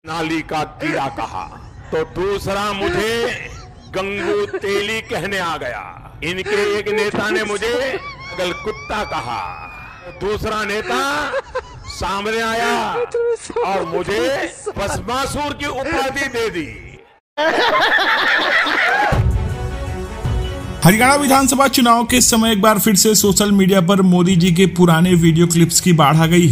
नाली का कीड़ा कहा तो दूसरा मुझे गंगू तेली कहने आ गया। इनके एक नेता ने मुझे पागल कुत्ता कहा, दूसरा नेता सामने आया और मुझे भस्मासुर की उपाधि दे दी। हरियाणा विधानसभा चुनाव के समय एक बार फिर से सोशल मीडिया पर मोदी जी के पुराने वीडियो क्लिप्स की बाढ़ आ गई।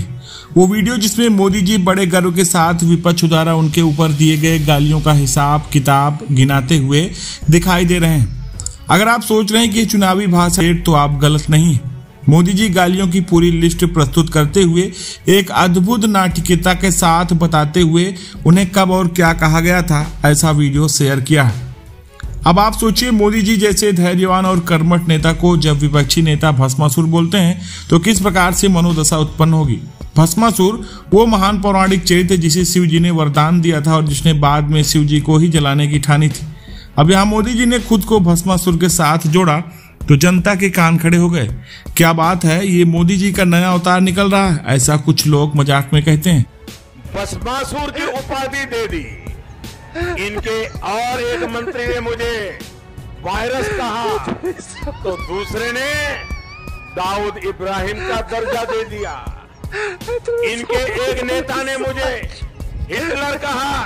वो वीडियो जिसमें मोदी जी बड़े गर्व के साथ विपक्ष द्वारा उनके ऊपर दिए गए गालियों का हिसाब किताब गिनाते हुए दिखाई दे रहे हैं। अगर आप सोच रहे हैं कि चुनावी भाषण तो आप गलत नहीं। मोदी जी गालियों की पूरी लिस्ट प्रस्तुत करते हुए एक अद्भुत नाटकीयता के साथ बताते हुए उन्हें कब और क्या कहा गया था, ऐसा वीडियो शेयर किया। अब आप सोचिए, मोदी जी जैसे धैर्यवान और कर्मठ नेता को जब विपक्षी नेता भस्मासुर बोलते हैं तो किस प्रकार से मनोदशा उत्पन्न होगी। भस्मासुर वो महान पौराणिक चरित्र जिसे शिव जी ने वरदान दिया था और जिसने बाद में शिव जी को ही जलाने की ठानी थी। अब यहाँ मोदी जी ने खुद को भस्मासुर के साथ जोड़ा तो जनता के कान खड़े हो गए। क्या बात है, ये मोदी जी का नया अवतार निकल रहा है, ऐसा कुछ लोग मजाक में कहते हैं। भस्मासुर की उपाधि दे दी। इनके और एक मंत्री ने मुझे वायरस कहा तो दूसरे ने दाऊद इब्राहिम का दर्जा दे दिया। इनके एक नेता ने मुझे हिटलर कहा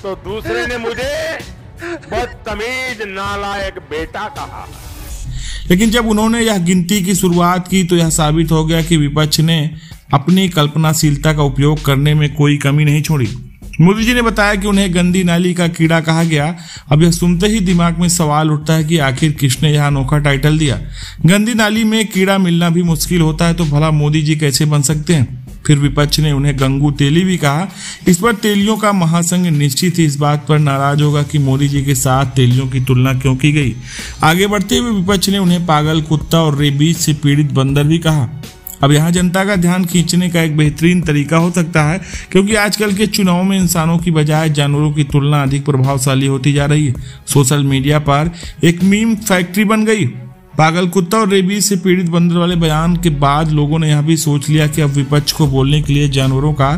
तो दूसरे ने मुझे बदतमीज नालायक बेटा कहा। लेकिन जब उन्होंने यह गिनती की शुरुआत की तो यह साबित हो गया कि विपक्ष ने अपनी कल्पनाशीलता का उपयोग करने में कोई कमी नहीं छोड़ी। मोदी जी ने बताया कि उन्हें गंदी नाली का कीड़ा कहा गया। अब यह सुनते ही दिमाग में सवाल उठता है कि आखिर किसने यह अनोखा टाइटल दिया। गंदी नाली में कीड़ा मिलना भी मुश्किल होता है तो भला मोदी जी कैसे बन सकते हैं। फिर विपक्ष ने उन्हें गंगू तेली भी कहा। इस पर तेलियों का महासंघ निश्चित ही इस बात पर नाराज होगा कि मोदी जी के साथ तेलियों की तुलना क्यों की गई। आगे बढ़ते हुए विपक्ष ने उन्हें पागल कुत्ता और रेबीज से पीड़ित बंदर भी कहा। अब यहाँ जनता का ध्यान खींचने का एक बेहतरीन तरीका हो सकता है, क्योंकि आजकल के चुनाव में इंसानों की बजाय जानवरों की तुलना अधिक प्रभावशाली होती जा रही है। सोशल मीडिया पर एक मीम फैक्ट्री बन गई। पागल कुत्ता और रेबीज से पीड़ित बंदर वाले बयान के बाद लोगों ने यह भी सोच लिया कि अब विपक्ष को बोलने के लिए जानवरों का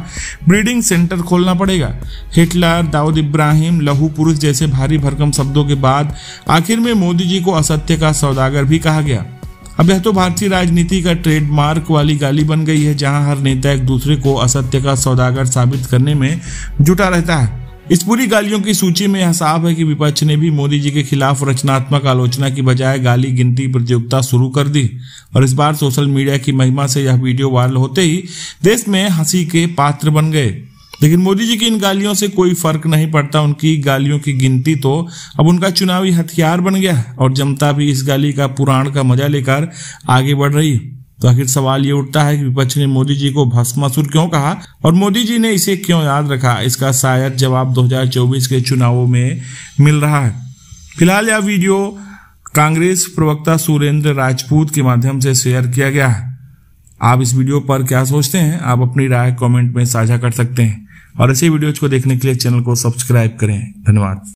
ब्रीडिंग सेंटर खोलना पड़ेगा। हिटलर, दाऊद इब्राहिम, लहू पुरुष जैसे भारी भरकम शब्दों के बाद आखिर में मोदी जी को असत्य का सौदागर भी कहा गया। अब यह तो भारतीय राजनीति का ट्रेडमार्क वाली गाली बन गई है, जहां हर नेता एक दूसरे को असत्य का सौदागर साबित करने में जुटा रहता है। इस पूरी गालियों की सूची में यह साफ है कि विपक्ष ने भी मोदी जी के खिलाफ रचनात्मक आलोचना की बजाय गाली गिनती प्रतियोगिता शुरू कर दी। और इस बार सोशल मीडिया की महिमा से यह वीडियो वायरल होते ही देश में हंसी के पात्र बन गए। लेकिन मोदी जी की इन गालियों से कोई फर्क नहीं पड़ता। उनकी गालियों की गिनती तो अब उनका चुनावी हथियार बन गया और जनता भी इस गाली का पुराण का मजा लेकर आगे बढ़ रही। तो आखिर सवाल ये उठता है कि विपक्ष ने मोदी जी को भस्मासुर क्यों कहा और मोदी जी ने इसे क्यों याद रखा। इसका शायद जवाब 2024 के चुनावों में मिल रहा है। फिलहाल यह वीडियो कांग्रेस प्रवक्ता सुरेंद्र राजपूत के माध्यम से शेयर किया गया है। आप इस वीडियो पर क्या सोचते हैं, आप अपनी राय कमेंट में साझा कर सकते हैं और ऐसे वीडियोज को देखने के लिए चैनल को सब्सक्राइब करें। धन्यवाद।